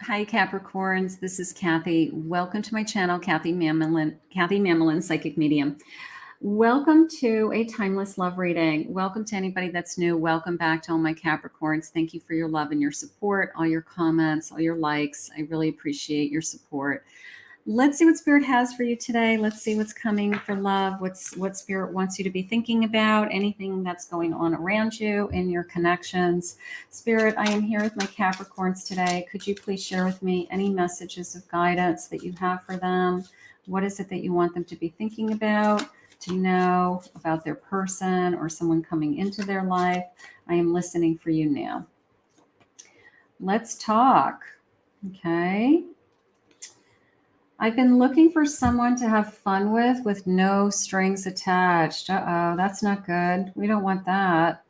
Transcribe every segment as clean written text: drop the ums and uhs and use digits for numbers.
Hi, Capricorns. This is Kathy. Welcome to my channel, Kathy Mamolen, Psychic Medium. Welcome to a timeless love reading. Welcome to anybody that's new. Welcome back to all my Capricorns. Thank you for your love and your support, all your comments, all your likes. I really appreciate your support. Let's see what Spirit has for you today. Let's see what's coming for love, what Spirit wants you to be thinking about, anything that's going on around you in your connections. Spirit, I am here with my Capricorns today. Could you please share with me any messages of guidance that you have for them? What is it that you want them to be thinking about, to know about their person or someone coming into their life? I am listening for you now. Let's talk. Okay. I've been looking for someone to have fun with no strings attached. Uh-oh, that's not good. We don't want that.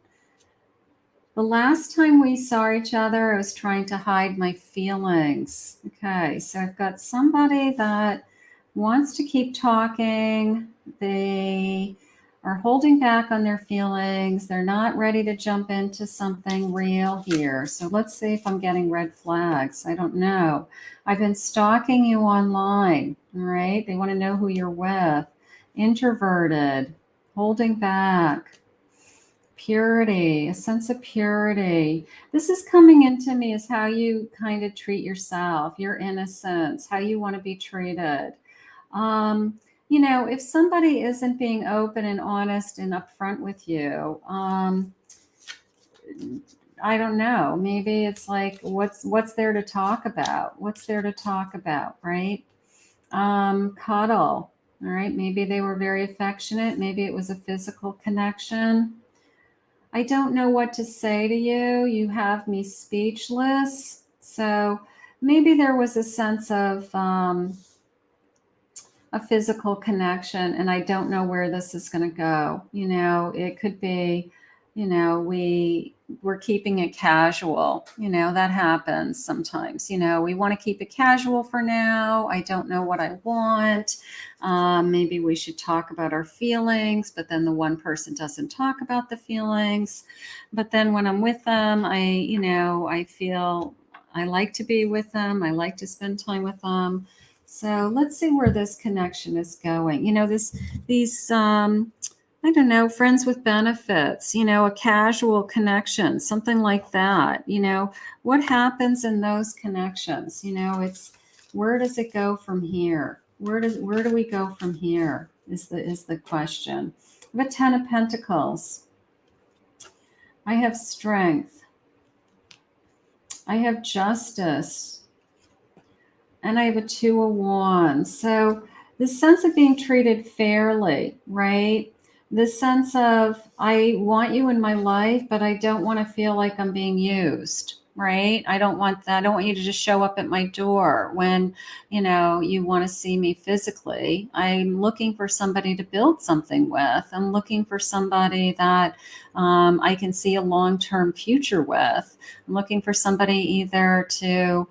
The last time we saw each other, I was trying to hide my feelings. Okay, so I've got somebody that wants to keep talking. They are holding back on their feelings. They're not ready to jump into something real here. So let's see if I'm getting red flags. I don't know. I've been stalking you online, all right? They want to know who you're with. Introverted, holding back, purity, a sense of purity. This is coming into me as how you kind of treat yourself, your innocence, how you want to be treated. You know, if somebody isn't being open and honest and upfront with you, I don't know. Maybe it's like, what's there to talk about? What's there to talk about, right? Cuddle, all right? Maybe they were very affectionate. Maybe it was a physical connection. I don't know what to say to you. You have me speechless. So maybe there was a sense of a physical connection, and I don't know where this is going to go. You know, it could be, you know, we're keeping it casual. You know, that happens sometimes. You know, we want to keep it casual for now. I don't know what I want. Maybe we should talk about our feelings, but then the one person doesn't talk about the feelings. But then when I'm with them, I feel I like to be with them. I like to spend time with them. So let's see where this connection is going. You know, these I don't know, friends with benefits, you know, a casual connection, something like that. You know, what happens in those connections? You know, it's, where does it go from here? Where do we go from here is the question. I have a 10 of Pentacles. I have strength. I have justice. And I have a 2 of Wands. So the sense of being treated fairly, right? The sense of, I want you in my life, but I don't want to feel like I'm being used, right? I don't want that. I don't want you to just show up at my door when, you know, you want to see me physically. I'm looking for somebody to build something with. I'm looking for somebody that I can see a long-term future with. I'm looking for somebody either to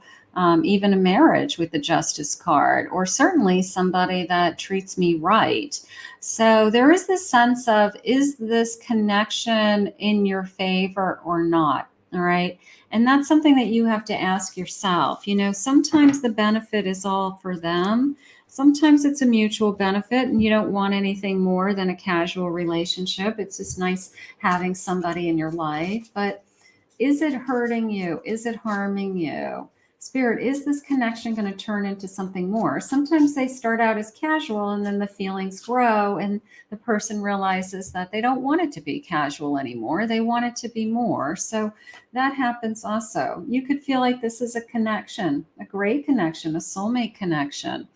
even a marriage with the Justice card, or certainly somebody that treats me right. So there is this sense of, is this connection in your favor or not? All right. And that's something that you have to ask yourself. You know, sometimes the benefit is all for them. Sometimes it's a mutual benefit and you don't want anything more than a casual relationship. It's just nice having somebody in your life. But is it hurting you? Is it harming you? Spirit, is this connection going to turn into something more? Sometimes they start out as casual and then the feelings grow and the person realizes that they don't want it to be casual anymore. They want it to be more. So that happens also. You could feel like this is a connection, a great connection, a soulmate connection.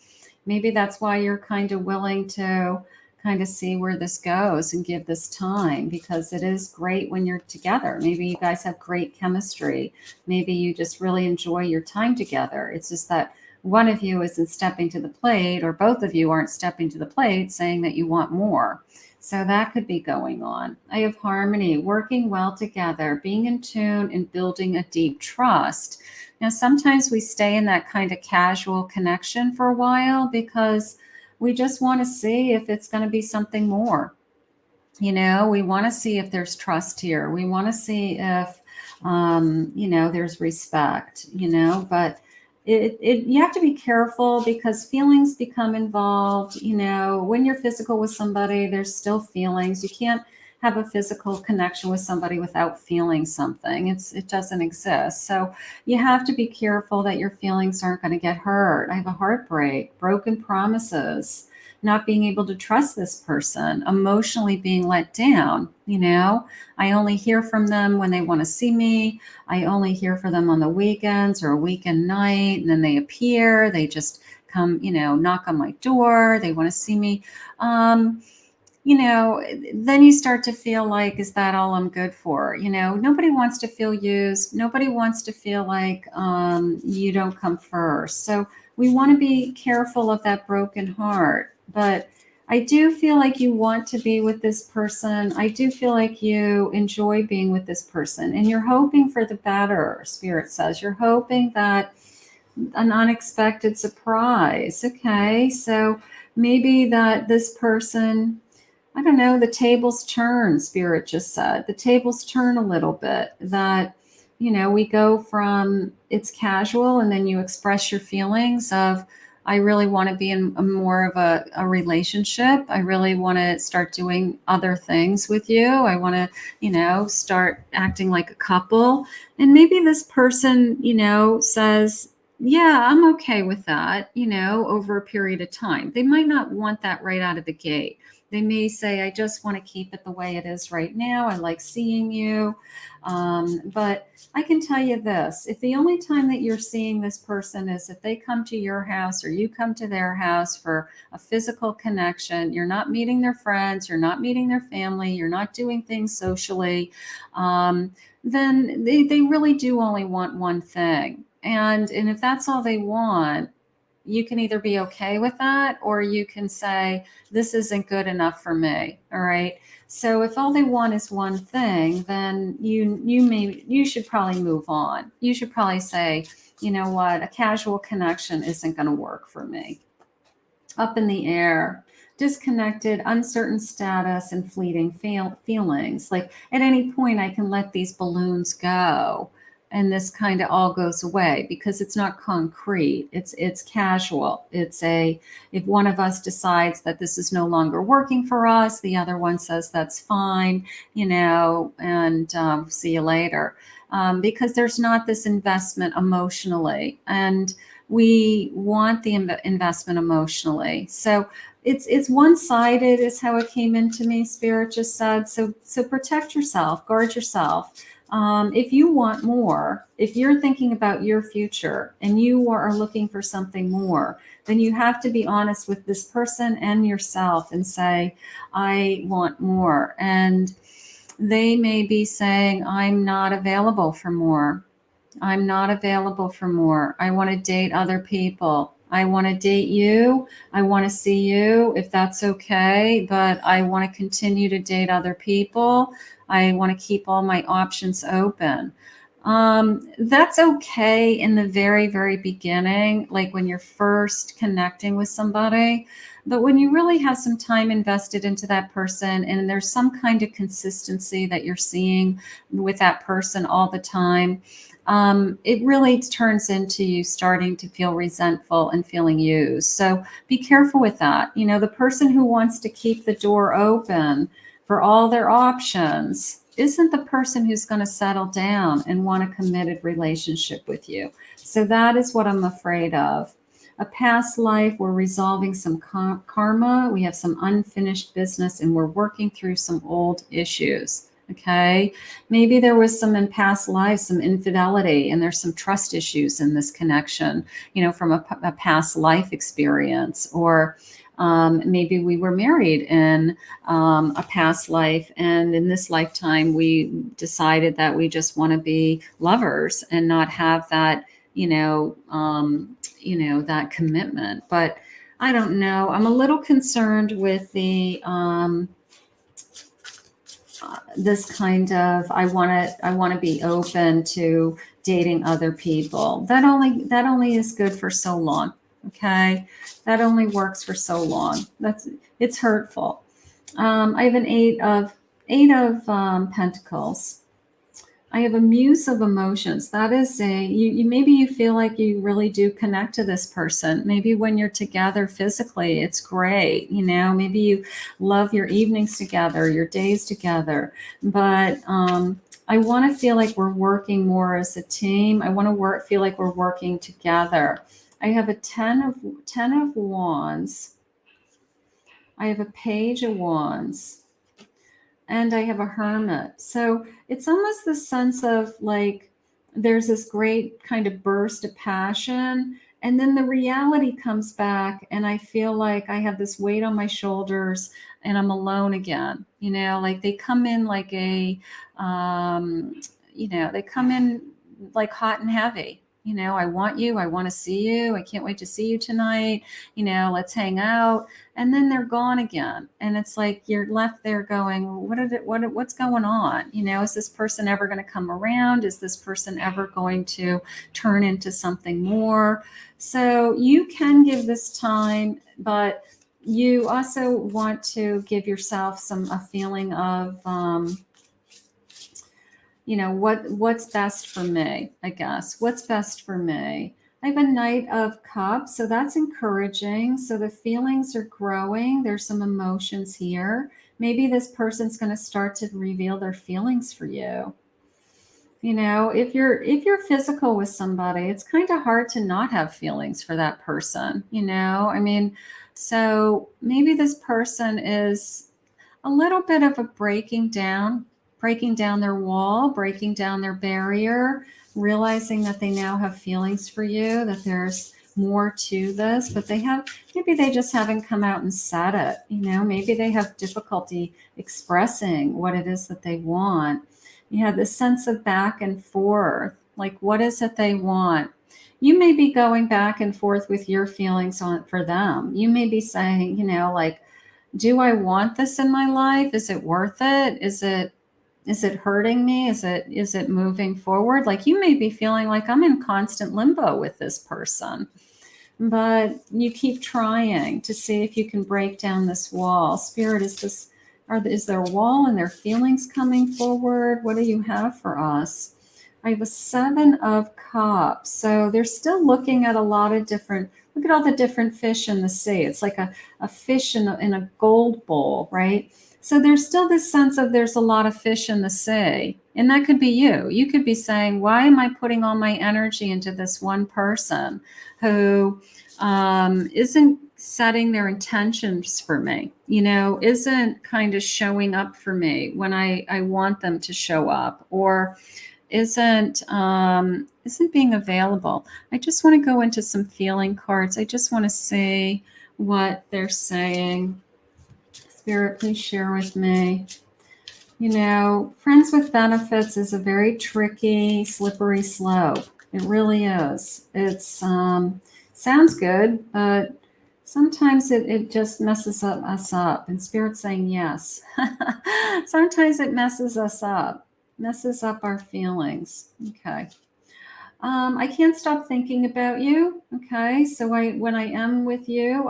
Maybe that's why you're kind of willing to kind of see where this goes and give this time, because it is great when you're together. Maybe you guys have great chemistry. Maybe you just really enjoy your time together. It's just that one of you isn't stepping to the plate, or both of you aren't stepping to the plate saying that you want more. So that could be going on. I have harmony, working well together, being in tune and building a deep trust. Now, sometimes we stay in that kind of casual connection for a while because we just want to see if it's going to be something more. You know, we want to see if there's trust here. We want to see if, you know, there's respect, you know, but You have to be careful because feelings become involved. You know, when you're physical with somebody, there's still feelings. You can't have a physical connection with somebody without feeling something. It doesn't exist. So you have to be careful that your feelings aren't going to get hurt. I have a heartbreak, broken promises, not being able to trust this person, emotionally being let down. You know, I only hear from them when they want to see me. I only hear from them on the weekends or a weekend night, and then they appear. They just come, you know, knock on my door. They want to see me. You know, then you start to feel like, is that all I'm good for? You know, nobody wants to feel used. Nobody wants to feel like you don't come first. So we want to be careful of that broken heart. But I do feel like you want to be with this person. I do feel like you enjoy being with this person, and you're hoping for the better, Spirit says. You're hoping that an unexpected surprise. Okay, so maybe that this person, I don't know, the tables turn, Spirit just said. The tables turn a little bit. That, you know, we go from it's casual and then you express your feelings of, I really want to be in a more of a relationship. I really want to start doing other things with you. I want to, you know, start acting like a couple. And maybe this person, you know, says, yeah, I'm okay with that, you know, over a period of time. They might not want that right out of the gate. They may say, I just want to keep it the way it is right now. I like seeing you. But I can tell you this, if the only time that you're seeing this person is if they come to your house or you come to their house for a physical connection, you're not meeting their friends, you're not meeting their family, you're not doing things socially, then they really do only want one thing. And if that's all they want, you can either be okay with that or you can say, this isn't good enough for me. All right. So if all they want is one thing, then you should probably move on. You should probably say, you know what, a casual connection isn't going to work for me. Up in the air, disconnected, uncertain status, and fleeting feelings. Like at any point, I can let these balloons go, and this kind of all goes away because it's not concrete. It's casual. It's a if one of us decides that this is no longer working for us, the other one says that's fine, you know, and see you later. Because there's not this investment emotionally, and we want the investment emotionally. So it's one-sided is how it came into me. Spirit just said, so protect yourself, guard yourself. If you want more, if you're thinking about your future and you are looking for something more, then you have to be honest with this person and yourself and say, I want more. And they may be saying, I'm not available for more. I'm not available for more. I want to date other people. I want to date you. I want to see you if that's okay, but I want to continue to date other people. I want to keep all my options open. That's okay in the very, very beginning, like when you're first connecting with somebody. But when you really have some time invested into that person and there's some kind of consistency that you're seeing with that person all the time, it really turns into you starting to feel resentful and feeling used. So be careful with that. You know, the person who wants to keep the door open for all their options isn't the person who's going to settle down and want a committed relationship with you. So that is what I'm afraid of. A past life, we're resolving some karma. We have some unfinished business and we're working through some old issues. Okay. Maybe there was some in past lives, some infidelity, and there's some trust issues in this connection, you know, from a past life experience. Or maybe we were married in a past life, and in this lifetime, we decided that we just want to be lovers and not have that, that commitment. But I don't know. I'm a little concerned with the this kind of I want to be open to dating other people. That only is good for so long. Okay, that only works for so long. It's hurtful. I have an eight of Pentacles. I have a muse of emotions. That is maybe you feel like you really do connect to this person. Maybe when you're together physically, it's great. Maybe you love your evenings together, your days together. But I want to feel like we're working more as a team. I want to feel like we're working together. I have a 10 of wands. I have a page of wands. And I have a hermit. So it's almost the sense of like there's this great kind of burst of passion. And then the reality comes back, and I feel like I have this weight on my shoulders and I'm alone again. Like they come in like they come in like hot and heavy. I want you. I want to see you. I can't wait to see you tonight. Let's hang out. And then they're gone again. And it's like you're left there going, what's going on? Is this person ever going to come around? Is this person ever going to turn into something more? So you can give this time, but you also want to give yourself a feeling of, what's best for me, I guess. What's best for me? I have a Knight of Cups, so that's encouraging. So the feelings are growing. There's some emotions here. Maybe this person's going to start to reveal their feelings for you. If you're physical with somebody, it's kind of hard to not have feelings for that person. So maybe this person is a little bit of a breaking down their wall, breaking down their barrier, realizing that they now have feelings for you, that there's more to this, but maybe they just haven't come out and said it. Maybe they have difficulty expressing what it is that they want. You have this sense of back and forth, like what is it they want? You may be going back and forth with your feelings for them. You may be saying, like, do I want this in my life? Is it worth it? Is it hurting me? Is it moving forward? Like you may be feeling like I'm in constant limbo with this person, but you keep trying to see if you can break down this wall. Spirit, is there a wall and their feelings coming forward? What do you have for us? I have a 7 of Cups. So they're still looking at a lot of different, look at all the different fish in the sea. It's like a fish in a gold bowl, right? So there's still this sense of there's a lot of fish in the sea. And that could be you. You could be saying, why am I putting all my energy into this one person who isn't setting their intentions for me, isn't kind of showing up for me when I want them to show up, or isn't being available. I just want to go into some feeling cards. I just want to see what they're saying. Spirit, please share with me. Friends with benefits is a very tricky, slippery slope. It really is. It's sounds good, but sometimes it just messes us up. And Spirit's saying yes. Sometimes it messes us up. Messes up our feelings. Okay. I can't stop thinking about you. Okay. So when I am with you,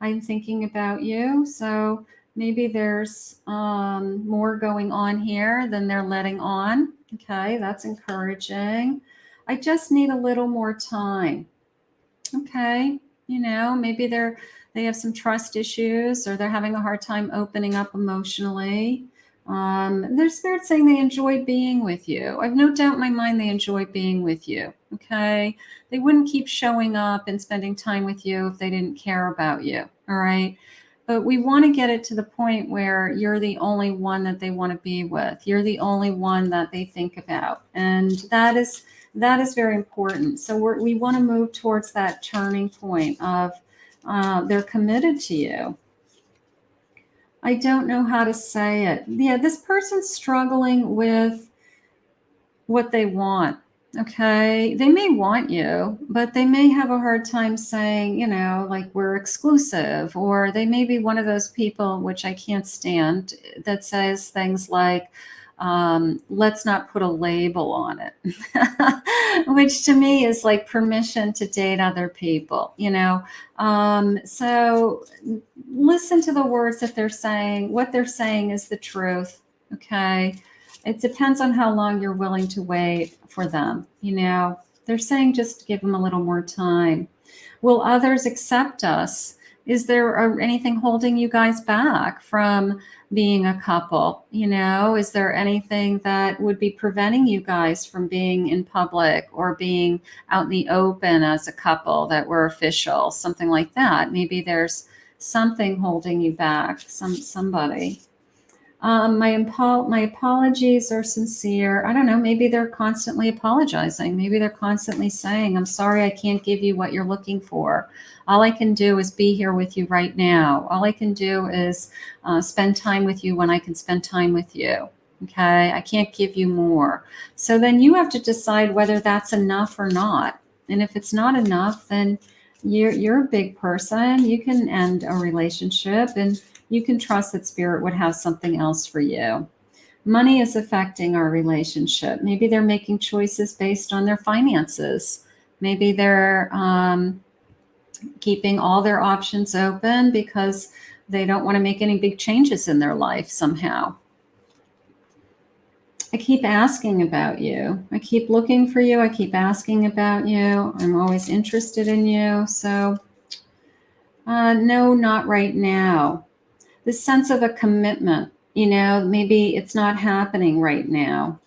I'm thinking about you. So maybe there's more going on here than they're letting on. Okay. That's encouraging. I just need a little more time. Okay. Maybe they have some trust issues, or they're having a hard time opening up emotionally. Their spirit saying they enjoy being with you. I've no doubt in my mind they enjoy being with you. Okay. They wouldn't keep showing up and spending time with you if they didn't care about you. All right. But we want to get it to the point where you're the only one that they want to be with. You're the only one that they think about. And that is very important. So we want to move towards that turning point of they're committed to you. I don't know how to say it. Yeah, this person's struggling with what they want. Okay. They may want you, but they may have a hard time saying, like we're exclusive, or they may be one of those people, which I can't stand, that says things like, let's not put a label on it, which to me is like permission to date other people, so listen to the words that they're saying. What they're saying is the truth. Okay. It depends on how long you're willing to wait for them. You know, they're saying just give them a little more time. Will others accept us? Is there anything holding you guys back from being a couple? You know, is there anything that would be preventing you guys from being in public or being out in the open as a couple that were official, something like that? Maybe there's something holding you back, somebody. My apologies are sincere. I don't know. Maybe they're constantly apologizing. Maybe they're constantly saying, I'm sorry, I can't give you what you're looking for. All I can do is be here with you right now. All I can do is spend time with you when I can spend time with you. Okay. I can't give you more. So then you have to decide whether that's enough or not. And if it's not enough, then you're a big person. You can end a relationship and you can trust that spirit would have something else for you. Money is affecting our relationship. Maybe they're making choices based on their finances. Maybe they're keeping all their options open because they don't want to make any big changes in their life somehow. I keep asking about you. I keep looking for you. I keep asking about you. I'm always interested in you. So, no, not right now. This sense of a commitment, you know, maybe it's not happening right now.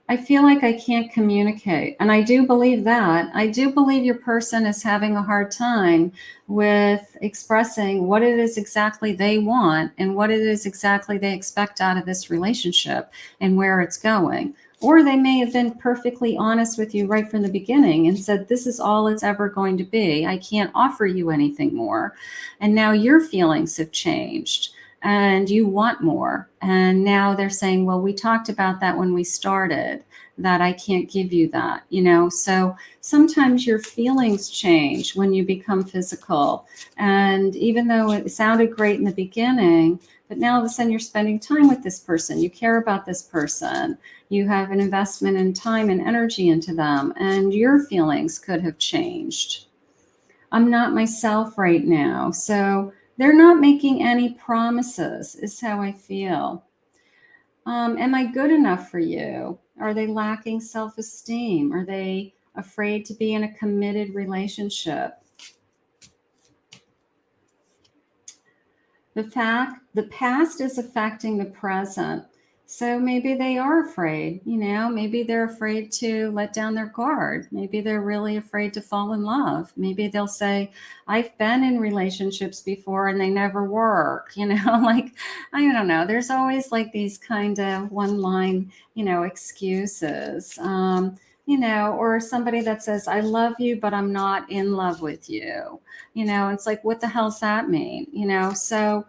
I feel like I can't communicate. And I do believe that. I do believe your person is having a hard time with expressing what it is exactly they want and what it is exactly they expect out of this relationship and where it's going. Or they may have been perfectly honest with you right from the beginning and said, this is all it's ever going to be. I can't offer you anything more. And now your feelings have changed and you want more. And now they're saying, well, we talked about that when we started, that I can't give you that, you know? So sometimes your feelings change when you become physical. And even though it sounded great in the beginning, but now all of a sudden you're spending time with this person, you care about this person, you have an investment in time and energy into them, and your feelings could have changed. I'm not myself right now. So they're not making any promises, is how I feel. Am I good enough for you? Are they lacking self-esteem? Are they afraid to be in a committed relationship? The past is affecting the present. So maybe they are afraid, you know, maybe they're afraid to let down their guard. Maybe they're really afraid to fall in love. Maybe they'll say, I've been in relationships before and they never work, you know, like, I don't know. There's always like these kind of one line, you know, excuses. You know, or somebody that says, I love you, but I'm not in love with you. You know, it's like, what the hell's that mean? You know, so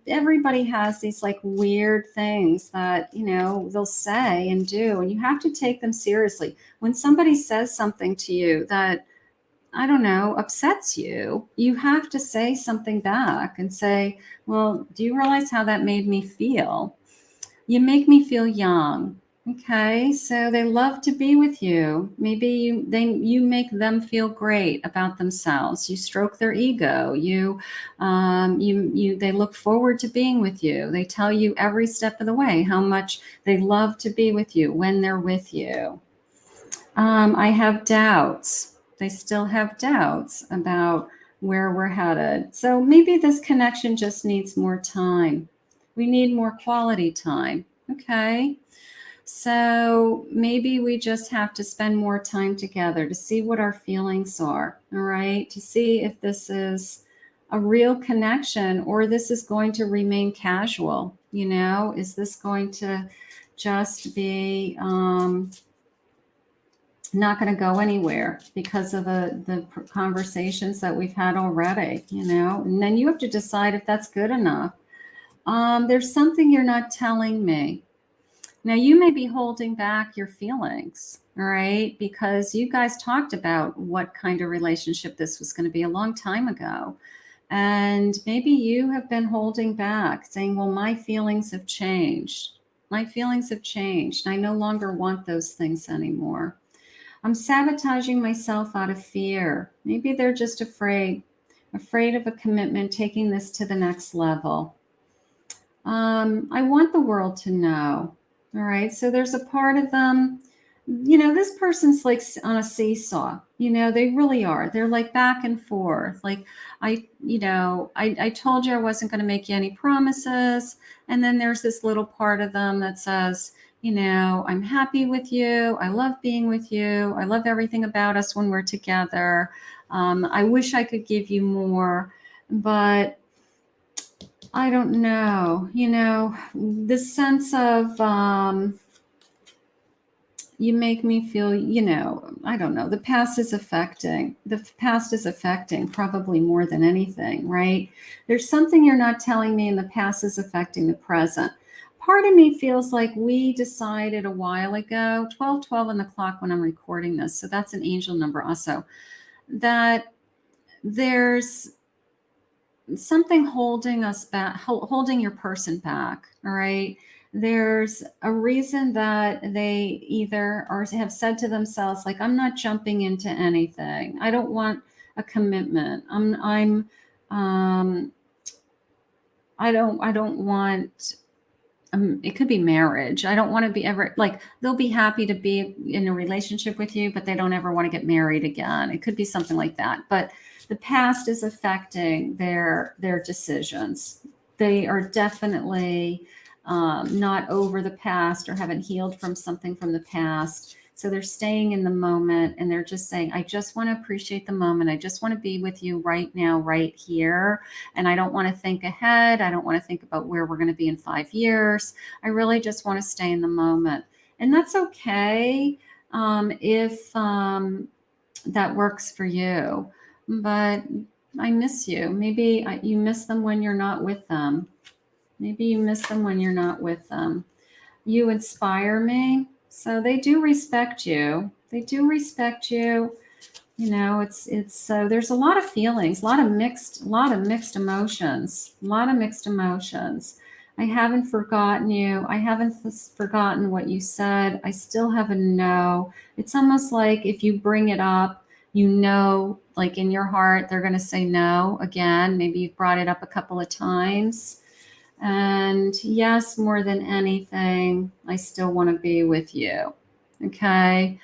everybody has these like weird things that, you know, they'll say and do, and you have to take them seriously. When somebody says something to you that, I don't know, upsets you, you have to say something back and say, well, do you realize how that made me feel? You make me feel young. Okay, so they love to be with you. Maybe you make them feel great about themselves. You stroke their ego. They look forward to being with you. They tell you every step of the way how much they love to be with you when they're with you. I have doubts. They still have doubts about where we're headed. So maybe this connection just needs more time. We need more quality time. Okay. So maybe we just have to spend more time together to see what our feelings are, all right? To see if this is a real connection or this is going to remain casual, you know? Is this going to just be not going to go anywhere because of the conversations that we've had already, you know? And then you have to decide if that's good enough. There's something you're not telling me. Now, you may be holding back your feelings, all right, because you guys talked about what kind of relationship this was going to be a long time ago. And maybe you have been holding back, saying, well, my feelings have changed. My feelings have changed. I no longer want those things anymore. I'm sabotaging myself out of fear. Maybe they're just afraid of a commitment, taking this to the next level. I want the world to know. All right. So there's a part of them, this person's like on a seesaw. They really are. They're like back and forth. Like, I told you I wasn't going to make you any promises. And then there's this little part of them that says, I'm happy with you. I love being with you. I love everything about us when we're together. I wish I could give you more, but I don't know. The sense of, you make me feel, I don't know. The past is affecting probably more than anything, right? There's something you're not telling me, and the past is affecting the present. Part of me feels like we decided a while ago, 12:12 on the clock when I'm recording this, so that's an angel number also, that there's something holding us back, holding your person back. All right. There's a reason that they either have said to themselves, like, I'm not jumping into anything. I don't want a commitment. I don't want, it could be marriage. I don't want to be ever, like, they'll be happy to be in a relationship with you, but they don't ever want to get married again. It could be something like that. But the past is affecting their decisions. They are definitely not over the past or haven't healed from something from the past. So they're staying in the moment, and they're just saying, I just want to appreciate the moment. I just want to be with you right now, right here. And I don't want to think ahead. I don't want to think about where we're going to be in 5 years. I really just want to stay in the moment. And that's okay if that works for you. But I miss you. Maybe you miss them when you're not with them. Maybe you miss them when you're not with them. You inspire me. So they do respect you. They do respect you. It's so there's a lot of feelings, a lot of mixed emotions, I haven't forgotten you. I haven't forgotten what you said. I still have a no. It's almost like if you bring it up, like in your heart, they're going to say no again. Maybe you've brought it up a couple of times. And yes, more than anything, I still want to be with you. Okay.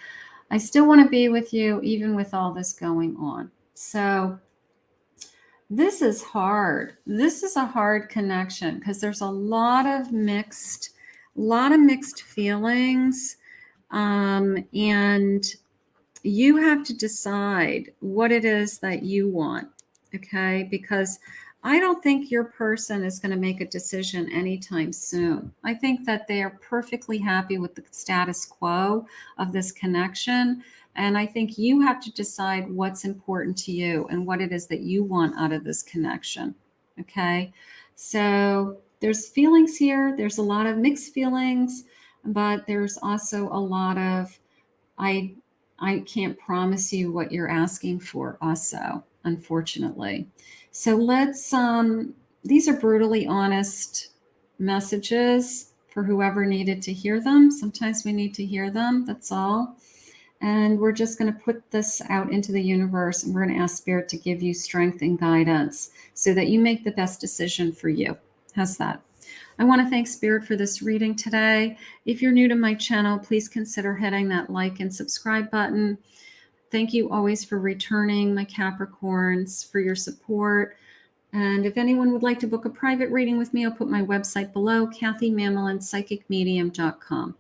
I still want to be with you, even with all this going on. So this is hard. This is a hard connection because there's a lot of mixed feelings. And you have to decide what it is that you want. Okay. Because I don't think your person is going to make a decision anytime soon. I think that they are perfectly happy with the status quo of this connection. And I think you have to decide what's important to you and what it is that you want out of this connection. Okay. So there's feelings here. There's a lot of mixed feelings, but there's also a lot of, I can't promise you what you're asking for also, unfortunately. So let's, these are brutally honest messages for whoever needed to hear them. Sometimes we need to hear them, that's all. And we're just going to put this out into the universe, and we're going to ask Spirit to give you strength and guidance so that you make the best decision for you. How's that? I want to thank Spirit for this reading today. If you're new to my channel, please consider hitting that like and subscribe button. Thank you always for returning, my Capricorns, for your support. And if anyone would like to book a private reading with me, I'll put my website below, KathyMamolenPsychicMedium.com.